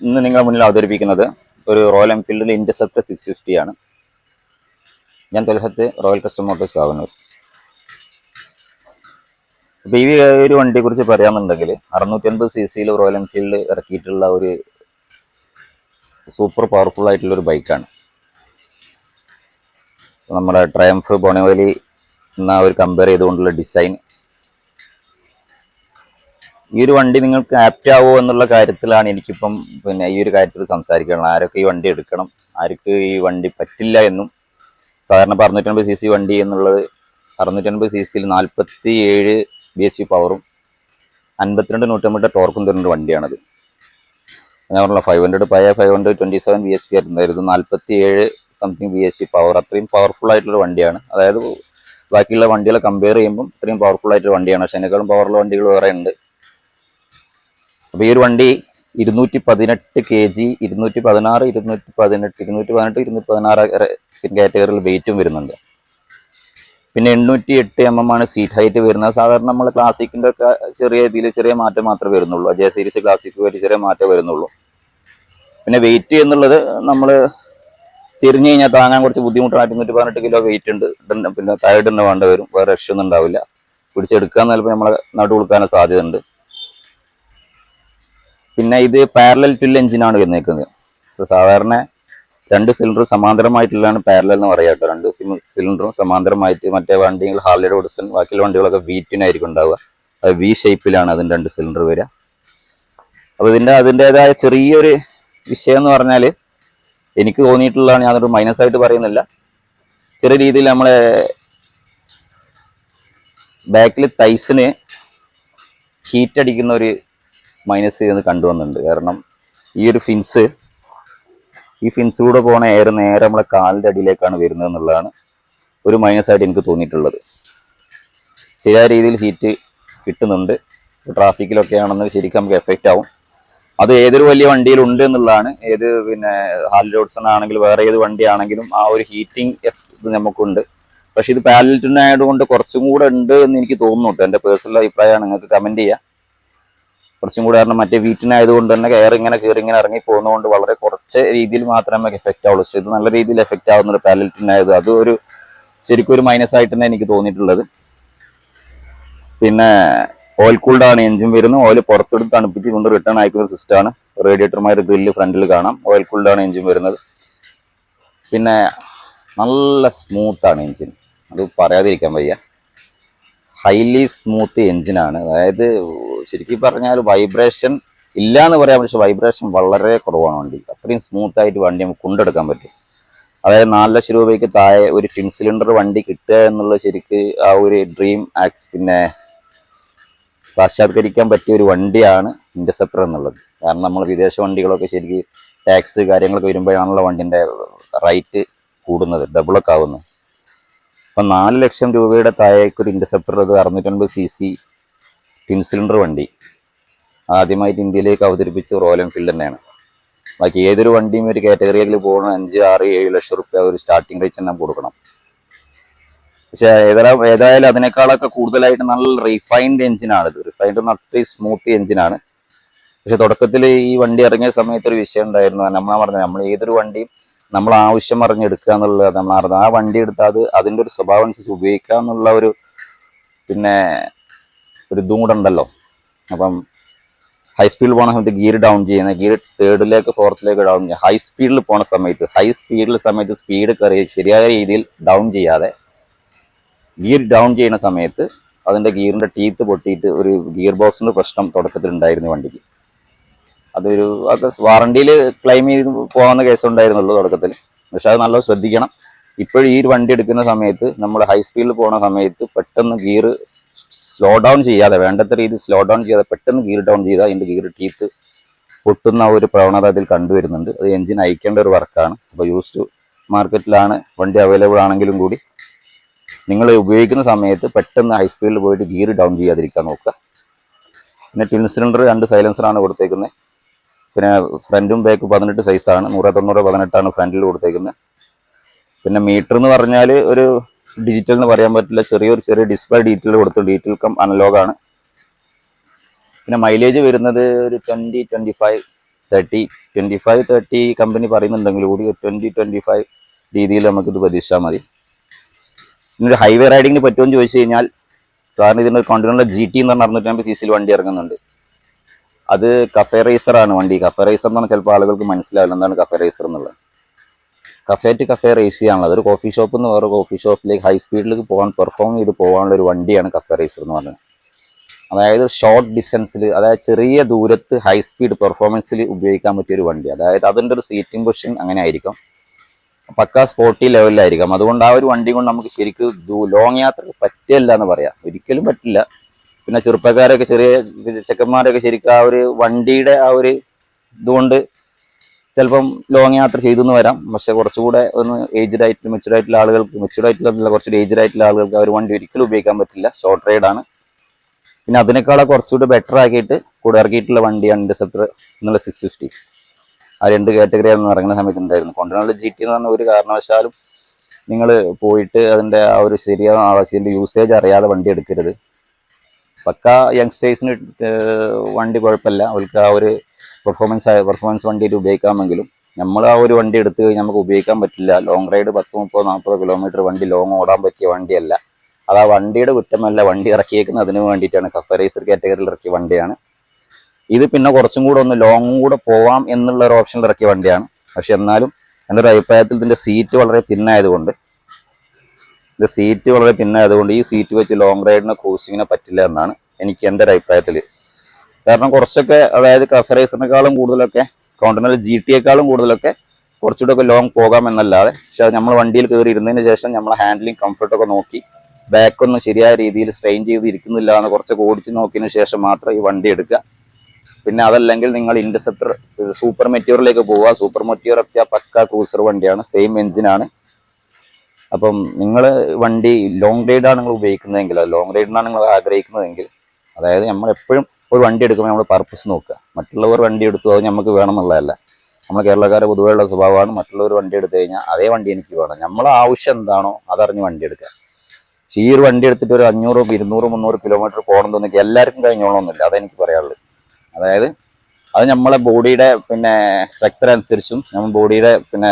ഇന്ന് നിങ്ങളുടെ മുന്നിൽ അവതരിപ്പിക്കുന്നത് ഒരു റോയൽ എൻഫീൽഡിൻ്റെ ഇൻ്റർസെപ്റ്റർ 650 ആണ്. ഞാൻ തൊലഹത്ത്, റോയൽ കസ്റ്റം മോട്ടോഴ്സ് കാവന്നൂർ. അപ്പോൾ ഈ ഒരു വണ്ടിയെക്കുറിച്ച് പറയാമെന്നുണ്ടെങ്കിൽ 650 cc റോയൽ എൻഫീൽഡ് ഇറക്കിയിട്ടുള്ള ഒരു സൂപ്പർ പവർഫുൾ ആയിട്ടുള്ളൊരു ബൈക്കാണ്. നമ്മുടെ ട്രയംഫ് ബോണോലി എന്ന ഒരു കമ്പയർ ചെയ്തുകൊണ്ടുള്ള ഡിസൈൻ, ഈ ഒരു വണ്ടി നിങ്ങൾക്ക് ആപ്റ്റ് ആവുമോ എന്നുള്ള കാര്യത്തിലാണ് എനിക്കിപ്പം ഈ ഒരു കാര്യത്തിൽ സംസാരിക്കണം. ആരൊക്കെ ഈ വണ്ടി എടുക്കണം, ആർക്ക് ഈ വണ്ടി പറ്റില്ല എന്നും. സാധാരണ 650 cc വണ്ടി എന്നുള്ളത് 650 cc 47 bhp പവറും 52 Nm ടോർക്കും തരുന്നൊരു വണ്ടിയാണത്. ഞാൻ പറഞ്ഞല്ലോ 527 bhp ആയിരുന്നു, 47 സംതിങ് bhp പവർ. അത്രയും പവർഫുൾ ആയിട്ടുള്ള വണ്ടിയാണ്. അതായത് ബാക്കിയുള്ള വണ്ടികളെ കമ്പയർ ചെയ്യുമ്പം ഇത്രയും പവർഫുൾ ആയിട്ടുള്ള വണ്ടിയാണ്. പക്ഷെ അതിനേക്കാളും പവറുള്ള വണ്ടികൾ വേറെ ഉണ്ട്. അപ്പോൾ ഈ ഒരു വണ്ടി 218 kg, 216, 216 കാറ്റഗറിയിൽ വെയിറ്റും വരുന്നുണ്ട്. പിന്നെ 808 mm ആണ് സീറ്റ് ഹൈറ്റ് വരുന്നത്. സാധാരണ നമ്മൾ ക്ലാസിക്കിൻ്റെ ഒക്കെ ചെറിയ മാറ്റം മാത്രമേ വരുന്നുള്ളൂ. അജയ സീരീസ് ക്ലാസിക് വരെ ചെറിയ മാറ്റം വരുന്നുള്ളൂ. പിന്നെ വെയിറ്റ് എന്നുള്ളത് നമ്മൾ ചെരിഞ്ഞു കഴിഞ്ഞാൽ താങ്ങാൻ കുറച്ച് ബുദ്ധിമുട്ടാണ്. 218 കിലോ വെയിറ്റ് ഉണ്ട്. പിന്നെ ടയർഡ് തന്നെ വേണ്ട വരും, വേറെ രക്ഷയൊന്നും ഉണ്ടാവില്ല. പിടിച്ചെടുക്കാൻ ചിലപ്പോൾ നമ്മളെ നടു കൊടുക്കാനും സാധ്യത ഉണ്ട്. പിന്നെ ഇത് പാരലൽ ട്വിൽ എഞ്ചിനാണ് വന്നേക്കുന്നത്. സാധാരണ 2 സിലിണ്ടർ സമാന്തരമായിട്ടുള്ളതാണ് പാരലൽ എന്ന് പറയാം കേട്ടോ. 2 സിലിണ്ടറും സമാന്തരമായിട്ട്. മറ്റേ വണ്ടികൾ ഹാർലി ഡേവിഡ്സൺ ബാക്കിയുള്ള വണ്ടികളൊക്കെ വീറ്റിനായിരിക്കും ഉണ്ടാവുക. അത് വി ഷേപ്പിലാണ് അതിന് 2 സിലിണ്ടർ വരിക. അപ്പോൾ അതിൻ്റെതായ ചെറിയൊരു വിഷയം എന്ന് പറഞ്ഞാൽ എനിക്ക് തോന്നിയിട്ടുള്ളതാണ്. ഞാനൊരു മൈനസായിട്ട് പറയുന്നില്ല. ചെറിയ രീതിയിൽ നമ്മളെ ബാക്കിൽ തൈസിന് ഹീറ്റ് അടിക്കുന്ന ഒരു മൈനസ് എന്ന് കണ്ടുവന്നുണ്ട്. കാരണം ഈ ഒരു ഈ ഫിൻസിലൂടെ പോണ എയർ നേരെ നമ്മളെ കാലിൻ്റെ അടിയിലേക്കാണ് വരുന്നത് എന്നുള്ളതാണ് ഒരു മൈനസായിട്ട് എനിക്ക് തോന്നിയിട്ടുള്ളത്. ശരിയായ രീതിയിൽ ഹീറ്റ് കിട്ടുന്നുണ്ട്. ട്രാഫിക്കിലൊക്കെ ആണെന്ന് ശരിക്കും നമുക്ക് എഫക്റ്റ് ആവും. അത് ഏതൊരു വലിയ വണ്ടിയിലുണ്ട് എന്നുള്ളതാണ്. ഹാർലി ഡേവിഡ്സൺ ആണെങ്കിലും വേറെ ഏത് വണ്ടിയാണെങ്കിലും ആ ഒരു ഹീറ്റിംഗ് ഇത് നമുക്കുണ്ട്. പക്ഷെ ഇത് പാരലൽ ട്വിൻ ആയതുകൊണ്ട് കുറച്ചും കൂടെ ഉണ്ട് എന്ന് എനിക്ക് തോന്നുന്നു. എൻ്റെ പേഴ്സണൽ അഭിപ്രായമാണ്. നിങ്ങൾക്ക് കമൻറ്റ് ചെയ്യാം. കുറച്ചും കൂടെ കാരണം മറ്റേ വീട്ടിനായതുകൊണ്ട് തന്നെ എയർ ഇങ്ങനെ കയറി ഇങ്ങനെ ഇറങ്ങി പോകുന്നതുകൊണ്ട് വളരെ കുറച്ച് രീതിയിൽ മാത്രമേ നമുക്ക് എഫക്റ്റ് ആവുള്ളൂ. പക്ഷെ ഇത് നല്ല രീതിയിൽ എഫക്റ്റ് ആവുന്നുണ്ട് പാരലൽ ട്വിൻ ആയത്. അത് ശരിക്കും ഒരു മൈനസായിട്ട് തന്നെ എനിക്ക് തോന്നിയിട്ടുള്ളത്. പിന്നെ ഓയിൽ കൂൾഡാണ് എഞ്ചിൻ വരുന്നത്. ഓയിൽ പുറത്തെടുത്ത് തണുപ്പിച്ച് കൊണ്ട് റിട്ടേൺ അയക്കുന്ന ഒരു സിസ്റ്റമാണ്. റേഡിയേറ്റർമാർ ഗ്രില്ല് ഫ്രണ്ടിൽ കാണാം. ഓയിൽ കൂൾഡാണ് എഞ്ചിൻ വരുന്നത്. പിന്നെ നല്ല സ്മൂത്താണ് എഞ്ചിൻ, അത് പറയാതിരിക്കാൻ വയ്യ. ഹൈലി സ്മൂത്ത് എഞ്ചിനാണ്. അതായത് ശരിക്കും പറഞ്ഞാൽ വൈബ്രേഷൻ ഇല്ല എന്ന് പറയാം, പക്ഷെ വൈബ്രേഷൻ വളരെ കുറവാണ് വണ്ടി. അത്രയും സ്മൂത്തായിട്ട് വണ്ടി നമുക്ക് കൊണ്ടെടുക്കാൻ പറ്റും. അതായത് 4 ലക്ഷം രൂപയ്ക്ക് താഴെ ഒരു ട്വിൻ സിലിണ്ടർ വണ്ടി കിട്ടുക എന്നുള്ളത് ശരിക്ക് ആ ഒരു ഡ്രീം സാക്ഷാത്കരിക്കാൻ പറ്റിയ ഒരു വണ്ടിയാണ് ഇൻ്റർസെപ്റ്റർ എന്നുള്ളത്. കാരണം നമ്മൾ വിദേശ വണ്ടികളൊക്കെ ശരിക്കും ടാക്സ് കാര്യങ്ങളൊക്കെ വരുമ്പോഴാണല്ലോ വണ്ടിൻ്റെ റേറ്റ് കൂടുന്നത്, ഡബിളൊക്കെ ആവുന്നത്. അപ്പം 4 ലക്ഷം രൂപയുടെ താഴേക്ക് ഒരു ഇൻ്റർസെപ്റ്റർ, അത് 650 cc ട്വിൻ സിലിണ്ടർ വണ്ടി ആദ്യമായിട്ട് ഇന്ത്യയിലേക്ക് അവതരിപ്പിച്ച് റോയൽ എൻഫീൽഡ് തന്നെയാണ്. ബാക്കി ഏതൊരു വണ്ടിയും ഒരു കാറ്റഗറിയിൽ പോകണം 5, 6, 7 ലക്ഷം റുപ്യ ഒരു സ്റ്റാർട്ടിംഗ് റേറ്റ് തന്നെ കൊടുക്കണം. പക്ഷെ ഏതായാലും അതിനേക്കാളൊക്കെ കൂടുതലായിട്ട് നല്ല റിഫൈൻഡ് എഞ്ചിനാണ്. ഇത് റിഫൈൻഡ് അത്രയും സ്മൂത്ത് എഞ്ചിനാണ്. പക്ഷെ തുടക്കത്തിൽ ഈ വണ്ടി ഇറങ്ങിയ സമയത്ത് ഒരു വിഷയം ഉണ്ടായിരുന്നു. നമ്മൾ ഏതൊരു വണ്ടിയും നമ്മൾ ആവശ്യം അറിഞ്ഞെടുക്കുക എന്നുള്ളത്, നമ്മൾ ആ വണ്ടി എടുത്താൽ അതിൻ്റെ ഒരു സ്വഭാവം അനുസരിച്ച് ഉപയോഗിക്കുക എന്നുള്ള ഒരു ഇതും കൂടെ ഉണ്ടല്ലോ. അപ്പം ഹൈ സ്പീഡിൽ പോകുന്ന സമയത്ത് ഗിയർ ഡൗൺ ചെയ്യുന്ന, ഗിയർ 3rd-ലേക്ക് 4th-ലേക്ക് ഡൗൺ ചെയ്യുക. ഹൈ സ്പീഡിൽ പോകുന്ന സമയത്ത് സ്പീഡ് കയറി ശരിയായ രീതിയിൽ ഡൗൺ ചെയ്യാതെ ഗിയർ ഡൗൺ ചെയ്യുന്ന സമയത്ത് അതിൻ്റെ ഗിയറിൻ്റെ ടീത്ത് പൊട്ടിയിട്ട് ഒരു ഗിയർ ബോക്സിൻ്റെ പ്രശ്നം തുടക്കത്തിൽ ഉണ്ടായിരുന്നു വണ്ടിക്ക്. അത് വാറണ്ടിയിൽ ക്ലെയിം ചെയ്ത് പോകാവുന്ന കേസ് ഉണ്ടായിരുന്നുള്ളൂ തുടക്കത്തിൽ. പക്ഷെ അത് നല്ല ശ്രദ്ധിക്കണം. ഇപ്പോഴും ഈ ഒരു വണ്ടി എടുക്കുന്ന സമയത്ത് നമ്മൾ ഹൈ സ്പീഡിൽ പോകുന്ന സമയത്ത് പെട്ടെന്ന് ഗിയർ സ്ലോ ഡൗൺ ചെയ്യാതെ, വേണ്ടത്ര രീതിയിൽ സ്ലോ ഡൗൺ ചെയ്യാതെ പെട്ടെന്ന് ഗിയർ ഡൗൺ ചെയ്താൽ അതിൻ്റെ ഗിയർ ടീത്ത് പൊട്ടുന്ന ഒരു പ്രവണത അതിൽ കണ്ടുവരുന്നുണ്ട്. അത് എഞ്ചിൻ അയക്കേണ്ട ഒരു വർക്കാണ്. അപ്പോൾ യൂസ്ഡ് മാർക്കറ്റിലാണ് വണ്ടി അവൈലബിൾ ആണെങ്കിലും കൂടി നിങ്ങൾ ഉപയോഗിക്കുന്ന സമയത്ത് പെട്ടെന്ന് ഹൈ സ്പീഡിൽ പോയിട്ട് ഗിയർ ഡൗൺ ചെയ്യാതിരിക്കാൻ നോക്കുക. പിന്നെ ട്വിൻ സിലിണ്ടർ 2 സൈലൻസറാണ് കൊടുത്തേക്കുന്നത്. പിന്നെ ഫ്രണ്ടും ബാക്ക് 18 സൈസാണ്. 190 18 ഫ്രണ്ടിൽ കൊടുത്തേക്കുന്നത്. പിന്നെ മീറ്റർ എന്ന് പറഞ്ഞാൽ ഒരു ഡിജിറ്റൽ എന്ന് പറയാൻ പറ്റില്ല, ചെറിയ ഡിസ്പ്ലേ ഡീറ്റെയിൽ കൊടുത്തു. ഡീറ്റെയിൽ അനലോഗാണ്. പിന്നെ മൈലേജ് വരുന്നത് ഒരു 20-25 25-30 കമ്പനി പറയുന്നുണ്ടെങ്കിൽ കൂടി 20-25 രീതിയിൽ നമുക്കിത് പ്രതീക്ഷിച്ചാൽ മതി. ഇന്നൊരു ഹൈവേ റൈഡിങ്ങിന് പറ്റുമെന്ന് ചോദിച്ചു കഴിഞ്ഞാൽ സാറിന് ഇതിൻ്റെ കോണ്ടിനെൻ്റൽ GT എന്ന് പറഞ്ഞ 650 cc വണ്ടി ഇറങ്ങുന്നുണ്ട്. അത് കഫേ റേസറാണ് വണ്ടി. കഫേ റേസർ എന്ന് പറഞ്ഞാൽ ചിലപ്പോൾ ആളുകൾക്ക് മനസ്സിലാവില്ല എന്താണ് കഫേ റേസർ എന്നുള്ളത്. കഫേ ടു കഫേ റേസ് ചെയ്യാനുള്ളത്, അതൊരു കോഫി ഷോപ്പിൽ നിന്ന് വേറെ കോഫി ഷോപ്പിലേക്ക് ഹൈ സ്പീഡിലേക്ക് പോകാൻ പെർഫോം ചെയ്ത് പോകാനുള്ള ഒരു വണ്ടിയാണ് കഫേ റേസർ എന്ന് പറയുന്നത്. അതായത് ഷോർട്ട് ഡിസ്റ്റൻസിൽ, അതായത് ചെറിയ ദൂരത്ത് ഹൈ സ്പീഡ് പെർഫോമൻസിൽ ഉപയോഗിക്കാൻ പറ്റിയൊരു വണ്ടി. അതായത് അതിൻ്റെ ഒരു സീറ്റിംഗ് പൊസിഷൻ അങ്ങനെ ആയിരിക്കും, പക്കാ സ്പോർട്ടി ലെവലിലായിരിക്കും. അതുകൊണ്ട് ആ ഒരു വണ്ടി കൊണ്ട് നമുക്ക് ശരിക്കും ലോങ് യാത്ര പറ്റില്ല എന്ന് പറയാം, ഒരിക്കലും പറ്റില്ല. പിന്നെ ചെറുപ്പക്കാരൊക്കെ, ചെറിയ ചെക്കന്മാരൊക്കെ ശരിക്കും ആ ഒരു വണ്ടിയുടെ ആ ഒരു ഇതുകൊണ്ട് ചിലപ്പം ലോങ് യാത്ര ചെയ്തു എന്ന് വരാം. പക്ഷെ കുറച്ചുകൂടെ ഒന്ന് ഏജ്ഡ് ആയിട്ട് മെച്ചുവർഡ് ആയിട്ടുള്ള ആളുകൾക്ക്, മെച്ചുവർഡ് ആയിട്ടുള്ള കുറച്ച് ഏജ്ഡ് ആയിട്ടുള്ള ആളുകൾക്ക് ആ ഒരു വണ്ടി ഒരിക്കലും ഉപയോഗിക്കാൻ പറ്റില്ല. ഷോർട്ട് റൈഡാണ്. പിന്നെ അതിനേക്കാളെ കുറച്ചുകൂടി ബെറ്റർ ആക്കിയിട്ട് കൂടെ ഇറക്കിയിട്ടുള്ള വണ്ടിയാണ് ഇന്റർസെപ്റ്റർ എന്നുള്ള 650. ആ 2 കാറ്റഗറിയായിരുന്നു ഇറങ്ങുന്ന സമയത്ത് ഉണ്ടായിരുന്നു. കോണ്ടിനെൻ്റൽ GT എന്ന് പറഞ്ഞ ഒരു കാരണവശാലും നിങ്ങൾ പോയിട്ട് അതിൻ്റെ ആ ഒരു ശരിയായ ആവശ്യത്തിൻ്റെ യൂസേജ് അറിയാതെ വണ്ടി എടുക്കരുത്. പക്കാ യങ്സ്റ്റേഴ്സിന് വണ്ടി കുഴപ്പമില്ല, അവർക്ക് ആ ഒരു പെർഫോമൻസ് വണ്ടിയിട്ട് ഉപയോഗിക്കാമെങ്കിലും നമ്മൾ ആ ഒരു വണ്ടി എടുത്തു കഴിഞ്ഞാൽ നമുക്ക് ഉപയോഗിക്കാൻ പറ്റില്ല. ലോങ് റൈഡ് 10-30-40 കിലോമീറ്റർ വണ്ടി ലോങ് ഓടാൻ പറ്റിയ വണ്ടിയല്ല. അത് ആ വണ്ടിയുടെ കുറ്റമല്ല, വണ്ടി ഇറക്കിയേക്കുന്നത് അതിന് വേണ്ടിയിട്ടാണ്. കഫേ റേസർ കാറ്റഗറിയിൽ ഇറക്കിയ വണ്ടിയാണ് ഇത്. പിന്നെ കുറച്ചും കൂടെ ഒന്ന് ലോങ്ങും കൂടെ പോവാം എന്നുള്ള ഒരു ഓപ്ഷനിൽ ഇറക്കിയ വണ്ടിയാണ്. പക്ഷെ എന്നാലും എൻ്റെ ഒരു അഭിപ്രായത്തിൽ ഇതിൻ്റെ സീറ്റ് വളരെ തിന്നായതുകൊണ്ട് ഈ സീറ്റ് വെച്ച് ലോങ് റൈഡിന് ക്രൂസിങ്ങിനെ പറ്റില്ല എന്നാണ് എനിക്ക് എൻ്റെ ഒരു അഭിപ്രായത്തിൽ. കാരണം കുറച്ചൊക്കെ, അതായത് കഫേ റേസറിനേക്കാളും കൂടുതലൊക്കെ, കോണ്ടിനെൻ്റൽ GTയേക്കാളും കൂടുതലൊക്കെ കുറച്ചുകൂടെ ഒക്കെ ലോങ് പോകാം എന്നല്ലാതെ, പക്ഷെ അത് നമ്മൾ വണ്ടിയിൽ കയറി ഇരുന്നതിന് ശേഷം നമ്മളെ ഹാൻഡ്ലിങ് കംഫർട്ടൊക്കെ നോക്കി ബാക്കൊന്നും ശരിയായ രീതിയിൽ സ്ട്രെയിൻ ചെയ്ത് ഇരിക്കുന്നില്ല എന്ന് കുറച്ചൊക്കെ ഓടിച്ച് നോക്കിയതിന് ശേഷം മാത്രം ഈ വണ്ടി എടുക്കുക. പിന്നെ അതല്ലെങ്കിൽ നിങ്ങൾ ഇന്റർസെപ്റ്റർ സൂപ്പർ മെറ്റിയൂറിലേക്ക് പോവുക. സൂപ്പർ മെറ്റിയൂർ ഒക്കെ പക്ക ക്രൂസർ വണ്ടിയാണ്, സെയിം എഞ്ചിനാണ്. അപ്പം നിങ്ങൾ വണ്ടി ലോങ് റൈഡാണ് നിങ്ങൾ ഉപയോഗിക്കുന്നതെങ്കിൽ, ലോങ് റൈഡിനാണ് നിങ്ങൾ ആഗ്രഹിക്കുന്നതെങ്കിൽ, അതായത് നമ്മൾ എപ്പോഴും ഒരു വണ്ടി എടുക്കുമ്പോൾ നമ്മൾ പർപ്പസ് നോക്കുക. മറ്റുള്ളവർ വണ്ടി എടുത്തു അത് നമുക്ക് വേണമെന്നുള്ളതല്ല. നമ്മൾ കേരളക്കാരെ പൊതുവെയുള്ള സ്വഭാവമാണ്, മറ്റുള്ളവർ വണ്ടി എടുത്തു കഴിഞ്ഞാൽ അതേ വണ്ടി എനിക്ക് വേണം. നമ്മളെ ആവശ്യം എന്താണോ അതറിഞ്ഞ് വണ്ടി എടുക്കുക. പക്ഷേ ഈ ഒരു വണ്ടി എടുത്തിട്ട് ഒരു 500, 200, 300 കിലോമീറ്റർ പോകണം തോന്നിക്ക് എല്ലാവർക്കും കഴിഞ്ഞോളണമെന്നില്ല, അതെനിക്ക് പറയാനുള്ളത്. അതായത് അത് നമ്മളെ ബോഡിയുടെ പിന്നെ സ്ട്രക്ചർ അനുസരിച്ചും, നമ്മൾ ബോഡിയുടെ പിന്നെ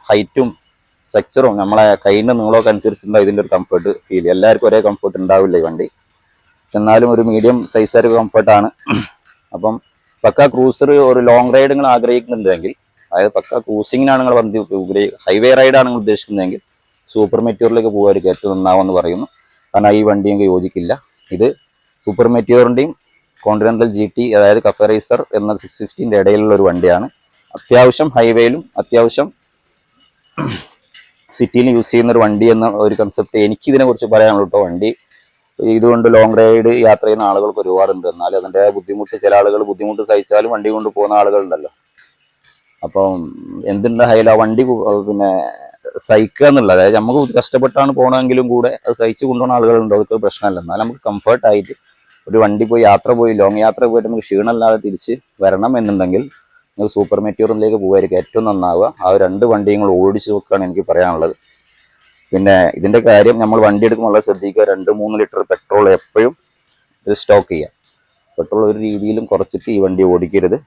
ഹൈറ്റും സ്ട്രക്ചറും നമ്മളെ കൈയിൻ്റെ നീളമൊക്കെ അനുസരിച്ചുണ്ടാവും ഇതിൻ്റെ ഒരു കംഫർട്ട് ഫീൽ. എല്ലാവർക്കും ഒരേ കംഫർട്ട് ഉണ്ടാവില്ല ഈ വണ്ടി. പക്ഷെ എന്നാലും ഒരു മീഡിയം സൈസുകാർക്ക് കംഫർട്ടാണ്. അപ്പം പക്ക ക്രൂസർ ഒരു ലോങ് റൈഡ് നിങ്ങൾ ആഗ്രഹിക്കുന്നുണ്ടെങ്കിൽ, അതായത് പക്ക ക്രൂസിങ്ങിനാണ് നിങ്ങൾ ഹൈവേ റൈഡാണ് നിങ്ങൾ ഉദ്ദേശിക്കുന്നതെങ്കിൽ സൂപ്പർ മെറ്റിയൂറിലേക്ക് പോകുമായിരിക്കും ഏറ്റവും നന്നാവെന്ന് പറയുന്നു. കാരണം ഈ വണ്ടി എനിക്ക് യോജിക്കില്ല. ഇത് സൂപ്പർ മെറ്റിയൂറിൻ്റെയും കോണ്ടിനെൻ്റൽ GT, അതായത് കഫേ റേസർ എന്ന 650ൻ്റെ ഇടയിലുള്ള ഒരു വണ്ടിയാണ്. അത്യാവശ്യം ഹൈവേയിലും അത്യാവശ്യം സിറ്റിയിലും യൂസ് ചെയ്യുന്ന ഒരു വണ്ടി എന്ന ഒരു കൺസെപ്റ്റ് എനിക്കിതിനെ കുറിച്ച് പറയാനുള്ളൂ കേട്ടോ. വണ്ടി ഇതുകൊണ്ട് ലോങ് റൈഡ് യാത്ര ചെയ്യുന്ന ആളുകൾക്ക് ഒരുപാടുണ്ട്. എന്നാലും അതിൻ്റെ ബുദ്ധിമുട്ട്, ചില ആളുകൾ ബുദ്ധിമുട്ട് സഹിച്ചാലും വണ്ടി കൊണ്ട് പോകുന്ന ആളുകളുണ്ടല്ലോ. അപ്പം എന്തുണ്ടായാലും ആ വണ്ടി പിന്നെ സഹിക്കുക എന്നുള്ളത്, അതായത് നമുക്ക് കഷ്ടപ്പെട്ടാണ് പോകണമെങ്കിലും കൂടെ അത് സഹിച്ച് കൊണ്ടുപോകുന്ന ആളുകളുണ്ട്, അതൊക്കെ പ്രശ്നമല്ല. എന്നാൽ നമുക്ക് കംഫർട്ടായിട്ട് ഒരു വണ്ടി പോയി ലോങ് യാത്ര പോയിട്ട് നമുക്ക് ക്ഷീണമല്ലാതെ തിരിച്ച് വരണം എന്നുണ്ടെങ്കിൽ നിങ്ങൾ സൂപ്പർ മെറ്റിയൂറിലേക്ക് പോകുമായിരിക്കും ഏറ്റവും നന്നാവുക. ആ 2 വണ്ടിയും നിങ്ങൾ ഓടിച്ച് നോക്കുകയാണ് എനിക്ക് പറയാനുള്ളത്. പിന്നെ ഇതിൻ്റെ കാര്യം, നമ്മൾ വണ്ടി എടുക്കുമ്പോൾ വളരെ ശ്രദ്ധിക്കുക. 2-3 ലിറ്റർ പെട്രോൾ എപ്പോഴും ഇത് സ്റ്റോക്ക് ചെയ്യുക. പെട്രോൾ ഒരു രീതിയിലും കുറച്ചിട്ട് ഈ വണ്ടി ഓടിക്കരുത്.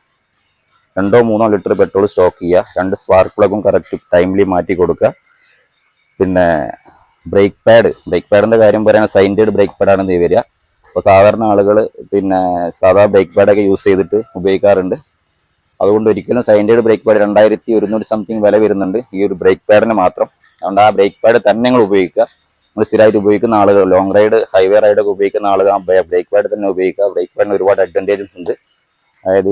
2-3 ലിറ്റർ പെട്രോൾ സ്റ്റോക്ക് ചെയ്യുക. 2 സ്പാർക്ക് പ്ലഗും കറക്റ്റ് ടൈംലി മാറ്റി കൊടുക്കുക. പിന്നെ ബ്രേക്ക് പാഡിൻ്റെ കാര്യം പറയുകയാണെങ്കിൽ സൈൻഡേഡ് ബ്രേക്ക് പാഡാണ് ഇത് വരിക. അപ്പോൾ സാധാരണ ആളുകൾ പിന്നെ സാധാ ബ്രേക്ക് പാഡൊക്കെ യൂസ് ചെയ്തിട്ട് ഉപയോഗിക്കാറുണ്ട്. അതുകൊണ്ട് ഒരിക്കലും സൈൻഡേഡ് ബ്രേക്ക് പാഡ് 2100 സംതിങ് വില വരുന്നുണ്ട് ഈ ഒരു ബ്രേക്ക് പാഡിന് മാത്രം. അതുകൊണ്ട് ആ ബ്രേക്ക് പാഡ് തന്നെ നിങ്ങൾ ഉപയോഗിക്കുക. നമ്മൾ സ്ഥിരമായിട്ട് ഉപയോഗിക്കുന്ന ആളുകൾ, ലോങ് റൈഡ് ഹൈവേ റൈഡൊക്കെ ഉപയോഗിക്കുന്ന ആളുകൾ ആ ബ്രേക്ക് പാഡ് തന്നെ ഉപയോഗിക്കുക. ബ്രേക്ക് പാഡിന് ഒരുപാട് അഡ്വാൻറ്റേജസ് ഉണ്ട്. അതായത്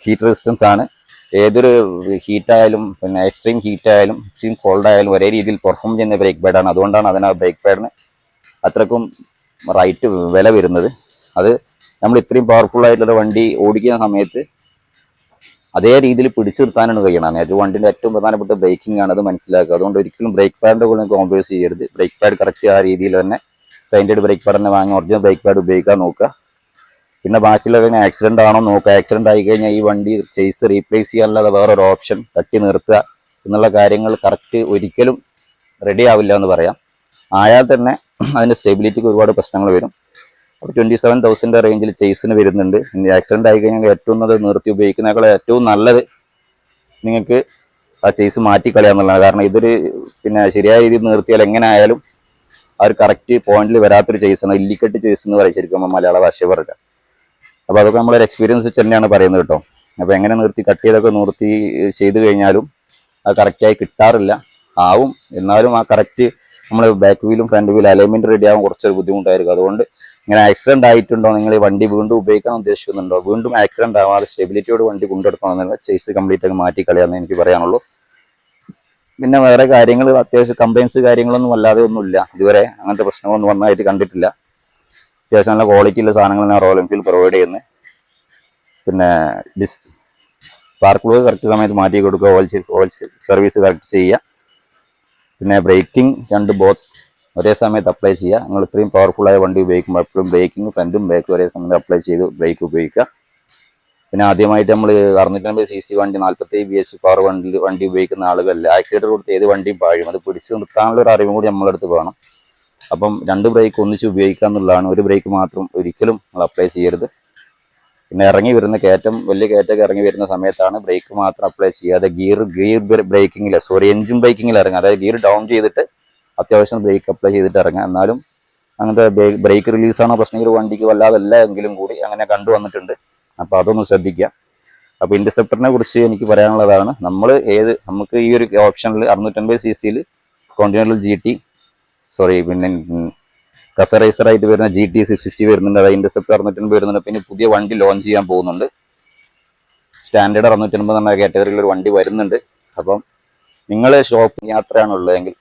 ഹീറ്റ് റെസിസ്റ്റൻസ് ആണ്. ഏതൊരു ഹീറ്റായാലും, പിന്നെ എക്സ്ട്രീം ഹീറ്റായാലും എക്സ്ട്രീം കോൾഡ് ആയാലും ഒരേ രീതിയിൽ പെർഫോം ചെയ്യുന്ന ബ്രേക്ക് പാഡാണ്. അതുകൊണ്ടാണ് അതിന് ആ ബ്രേക്ക് പാഡിന് അത്രക്കും റൈറ്റ് വില വരുന്നത്. അത് നമ്മൾ ഇത്രയും പവർഫുൾ ആയിട്ടുള്ള വണ്ടി ഓടിക്കുന്ന സമയത്ത് അതേ രീതിയിൽ പിടിച്ചു നിർത്താനാണ് കഴിയണം. ഒരു വണ്ടിൻ്റെ ഏറ്റവും പ്രധാനപ്പെട്ട ബ്രേക്കിംഗ് ആണ്, അത് മനസ്സിലാക്കുക. അതുകൊണ്ട് ഒരിക്കലും ബ്രേക്ക് പാഡിൻ്റെ കൂടെ കോംപ്രമൈസ് ചെയ്യരുത്. ബ്രേക്ക് പാഡ് കറക്റ്റ് ആ രീതിയിൽ തന്നെ സൈൻഡേഡ് ബ്രേക്ക് പാഡ് തന്നെ വാങ്ങി ഒറിജിനൽ ബ്രേക്ക് പാഡ് ഉപയോഗിക്കാൻ നോക്കുക. പിന്നെ ബാക്കിയുള്ള ആക്സിഡൻ്റ് ആണോ നോക്കുക. ആക്സിഡൻ്റ് ആയി കഴിഞ്ഞാൽ ഈ വണ്ടി ചേസ് റീപ്ലേസ് ചെയ്യാനല്ലാതെ വേറൊരു ഓപ്ഷൻ തട്ടി നിർത്തുക എന്നുള്ള കാര്യങ്ങൾ കറക്റ്റ് ഒരിക്കലും റെഡി ആവില്ല എന്ന് പറയാം. ആയാൽ തന്നെ അതിൻ്റെ സ്റ്റെബിലിറ്റിക്ക് ഒരുപാട് പ്രശ്നങ്ങൾ വരും. 27,000 റേഞ്ചിൽ ചേസിന് വരുന്നുണ്ട്. ഇനി ആക്സിഡന്റ് ആയി കഴിഞ്ഞാൽ ഏറ്റവും നിർത്തി ഉപയോഗിക്കുന്നതിനേക്കാൾ ഏറ്റവും നല്ലത് നിങ്ങൾക്ക് ആ ചേസ് മാറ്റിക്കളയാന്നുള്ളതാണ്. കാരണം ഇതൊരു ശരിയായ രീതിയിൽ നിർത്തിയാൽ എങ്ങനെ ആയാലും ആ ഒരു കറക്റ്റ് പോയിന്റിൽ വരാത്തൊരു ചേസാണ്. ഇല്ലിക്കെട്ട് ചേസ് എന്ന് പറയും ശരിക്കും മലയാള ഭാഷ പറയുക. അപ്പോൾ അതൊക്കെ നമ്മളൊരു എക്സ്പീരിയൻസ് വെച്ച് തന്നെയാണ് പറയുന്നത് കേട്ടോ. അപ്പോൾ എങ്ങനെ നിർത്തി കട്ട് ചെയ്തൊക്കെ നിർത്തി ചെയ്ത് കഴിഞ്ഞാലും അത് കറക്റ്റായി കിട്ടാറില്ല. ആവും, എന്നാലും ആ കറക്റ്റ് നമ്മൾ ബാക്ക് വീലും ഫ്രണ്ട് വീലും അലൈൻമെന്റ് റെഡി ആവാൻ കുറച്ചൊരു ബുദ്ധിമുട്ടായിരിക്കും. അതുകൊണ്ട് ഇങ്ങനെ ആക്സിഡന്റ് ആയിട്ടുണ്ടോ, നിങ്ങൾ ഈ വണ്ടി വീണ്ടും ഉപയോഗിക്കാൻ ഉദ്ദേശിക്കുന്നുണ്ടോ, വീണ്ടും ആക്സിഡന്റ് ആവാതെ സ്റ്റെബിലിറ്റിയോട് വണ്ടി കൊണ്ടെടുക്കണമെന്നുള്ള ചേസ് കംപ്ലീറ്റ് ആയി മാറ്റി കളയാമെന്ന് എനിക്ക് പറയാനുള്ളൂ. പിന്നെ വേറെ കാര്യങ്ങൾ അത്യാവശ്യം കംപ്ലൈൻസ് കാര്യങ്ങളൊന്നും അല്ലാതെ ഒന്നുമില്ല. ഇതുവരെ അങ്ങനത്തെ പ്രശ്നങ്ങളൊന്നും വന്നതായിട്ട് കണ്ടിട്ടില്ല. അത്യാവശ്യം നല്ല ക്വാളിറ്റിയുള്ള സാധനങ്ങളാണ് റോയൽ എൻഫീൽഡ് പ്രൊവൈഡ് ചെയ്യുന്നത്. പിന്നെ സ്പാർക്ക് പ്ലഗ് കറക്റ്റ് സമയത്ത് മാറ്റി കൊടുക്കുക, ഓയിൽ സർവീസ് കറക്റ്റ് ചെയ്യുക. പിന്നെ ബ്രേക്കിംഗ് 2 ബോക്സ് ഒരേ സമയത്ത് അപ്ലൈ ചെയ്യുക. നിങ്ങൾ ഇത്രയും പവർഫുള്ളായ വണ്ടി ഉപയോഗിക്കുമ്പോൾ എപ്പോഴും ബ്രേക്കിംഗ് ഫ്രണ്ടും ബാക്കും ഒരേ സമയത്ത് അപ്ലൈ ചെയ്ത് ബ്രേക്ക് ഉപയോഗിക്കുക. പിന്നെ ആദ്യമായിട്ട് നമ്മൾ 650cc വണ്ടി 47 BS പവർ വണ്ടി ഉപയോഗിക്കുന്ന ആളുകളിൽ ആക്സിലേറ്റർ കൊടുത്ത് ഏത് വണ്ടിയും പാഴും. അത് പിടിച്ച് നിർത്താനുള്ള ഒരു അറിവും കൂടി നമ്മളെടുത്ത് വേണം. അപ്പം 2 ബ്രേക്ക് ഒന്നിച്ച് ഉപയോഗിക്കുക എന്നുള്ളതാണ്. ഒരു ബ്രേക്ക് മാത്രം ഒരിക്കലും നമ്മൾ അപ്ലൈ ചെയ്യരുത്. പിന്നെ ഇറങ്ങി വരുന്ന വലിയ കയറ്റൊക്കെ ഇറങ്ങി വരുന്ന സമയത്താണ് ബ്രേക്ക് മാത്രം അപ്ലൈ ചെയ്യാതെ ഗിയർ ബ്രേക്കിങ്ങിൽ എൻജിൻ ബ്രേക്കിങ്ങിൽ ഇറങ്ങുക. അതായത് ഗിയർ ഡൗൺ ചെയ്തിട്ട് അത്യാവശ്യം ബ്രേക്ക് അപ്ലൈ ചെയ്തിട്ട് ഇറങ്ങുക. എന്നാലും അങ്ങനത്തെ ബ്രേക്ക് റിലീസാണോ പ്രശ്നമെങ്കിൽ വണ്ടിക്ക് വല്ലാതല്ല എങ്കിലും കൂടി അങ്ങനെ കണ്ടുവന്നിട്ടുണ്ട്. അപ്പോൾ അതൊന്ന് ശ്രദ്ധിക്കുക. അപ്പോൾ ഇൻ്റർസെപ്റ്ററിനെ കുറിച്ച് എനിക്ക് പറയാനുള്ളതാണ്. നമുക്ക് ഈ ഒരു ഓപ്ഷനിൽ 650cc കോണ്ടിനെന്റൽ GT പിന്നെ കഫേ റേസറായിട്ട് വരുന്ന GT 660 വരുന്നുണ്ട്. അതായത് ഇൻ്റർസെപ്റ്റർ 650 വരുന്നുണ്ട്. പിന്നെ പുതിയ വണ്ടി ലോഞ്ച് ചെയ്യാൻ പോകുന്നുണ്ട്. സ്റ്റാൻഡേർഡ് 650 എന്ന കാറ്റഗറിയിൽ ഒരു വണ്ടി വരുന്നുണ്ട്. അപ്പം നിങ്ങൾ ഷോപ്പ് യാത്രയാണുള്ളതെങ്കിൽ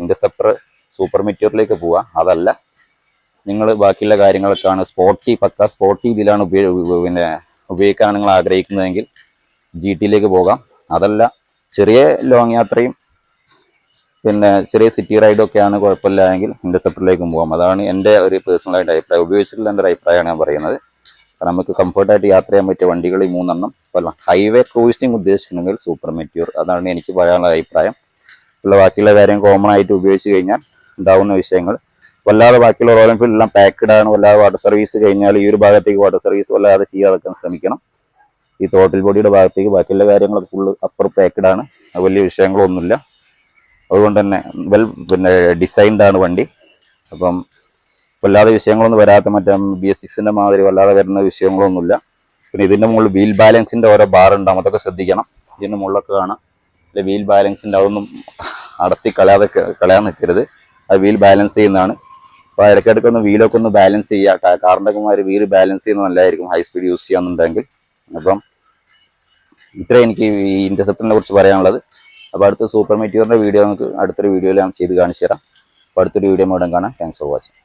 ഇൻ്റർസെപ്റ്റർ സൂപ്പർ മെറ്റ്യൂറിലേക്ക് പോവുക. അതല്ല നിങ്ങൾ ബാക്കിയുള്ള കാര്യങ്ങളൊക്കെയാണ് പക്ക സ്പോർട്ടി ഇതിലാണ് ഉപയോഗിക്കാൻ നിങ്ങൾ ആഗ്രഹിക്കുന്നതെങ്കിൽ GTയിലേക്ക് പോകാം. അതല്ല ചെറിയ ലോങ് യാത്രയും പിന്നെ ചെറിയ സിറ്റി റൈഡൊക്കെയാണ് കുഴപ്പമില്ല എങ്കിൽ ഇൻ്റർസെപ്റ്ററിലേക്കും പോകാം. അതാണ് എൻ്റെ ഒരു പേഴ്സണലായിട്ട് അഭിപ്രായം. ഉപയോഗിച്ചിട്ടുള്ള എൻ്റെ ഒരു അഭിപ്രായമാണ് ഞാൻ പറയുന്നത്. നമുക്ക് കംഫർട്ടായിട്ട് യാത്ര ചെയ്യാൻ പറ്റിയ വണ്ടികൾ ഈ 3 എണ്ണം. അല്ല, ഹൈവേ ക്രൂസിങ് ഉദ്ദേശിക്കുന്നെങ്കിൽ സൂപ്പർ മെറ്റ്യൂർ. അതാണ് എനിക്ക് പറയാനുള്ള അഭിപ്രായം. ബാക്കിയുള്ള കാര്യം കോമൺ ആയിട്ട് ഉപയോഗിച്ച് കഴിഞ്ഞാൽ ഉണ്ടാവുന്ന വിഷയങ്ങൾ വല്ലാതെ ബാക്കിയുള്ള റോയൽ എൻഫീൽഡ് എല്ലാം പാക്കഡ് ആണ്. വല്ലാതെ വാട്ടർ സർവീസ് കഴിഞ്ഞാൽ ഈ ഒരു ഭാഗത്തേക്ക് വാട്ടർ സർവീസ് വല്ലാതെ ചെയ്യാതെക്കാൻ ശ്രമിക്കണം. ഈ ടോട്ടൽ ബോഡിയുടെ ഭാഗത്തേക്ക് ബാക്കിയുള്ള കാര്യങ്ങളൊക്കെ ഫുള്ള് അപ്പർ പാക്കഡ് ആണ്. വലിയ വിഷയങ്ങളൊന്നുമില്ല. അതുകൊണ്ട് തന്നെ ഡിസൈൻഡ് ആണ് വണ്ടി. അപ്പം വല്ലാതെ വിഷയങ്ങളൊന്നും വരാത്ത മറ്റേ BS6 മാതിരി വല്ലാതെ വരുന്ന വിഷയങ്ങളൊന്നുമില്ല. പിന്നെ ഇതിൻ്റെ മുകളിൽ വീൽ ബാലൻസിൻ്റെ ഓരോ ബാർ ഉണ്ടാകും. അതൊക്കെ ശ്രദ്ധിക്കണം. ഇതിൻ്റെ മുകളിലൊക്കെ കാണാം വീൽ ബാലൻസിൻ്റെ, അതൊന്നും കളയാൻ നിൽക്കരുത്. അത് വീൽ ബാലൻസ് ചെയ്യുന്നതാണ്. അപ്പോൾ ഇടയ്ക്കിടയ്ക്കൊന്ന് വീലൊക്കെ ഒന്ന് ബാലൻസ് ചെയ്യുക. കാറിൻ്റെ ഒക്കെ വീൽ ബാലൻസ് ചെയ്യുന്നത് നല്ലതായിരിക്കും ഹൈ സ്പീഡ് യൂസ് ചെയ്യാന്നുണ്ടെങ്കിൽ. അപ്പം ഇത്രയും എനിക്ക് ഈ ഇൻ്റർസെപ്റ്ററിനെ കുറിച്ച് പറയാനുള്ളത്. അപ്പോൾ അടുത്ത സൂപ്പർ മെറ്റ്യൂറിൻ്റെ വീഡിയോ നമുക്ക് അടുത്തൊരു വീഡിയോയിൽ ഞാൻ ചെയ്ത് കാണിച്ചു തരാം. അപ്പോൾ അടുത്തൊരു വീഡിയോ ഉടൻ കാണാം. Thanks for watching.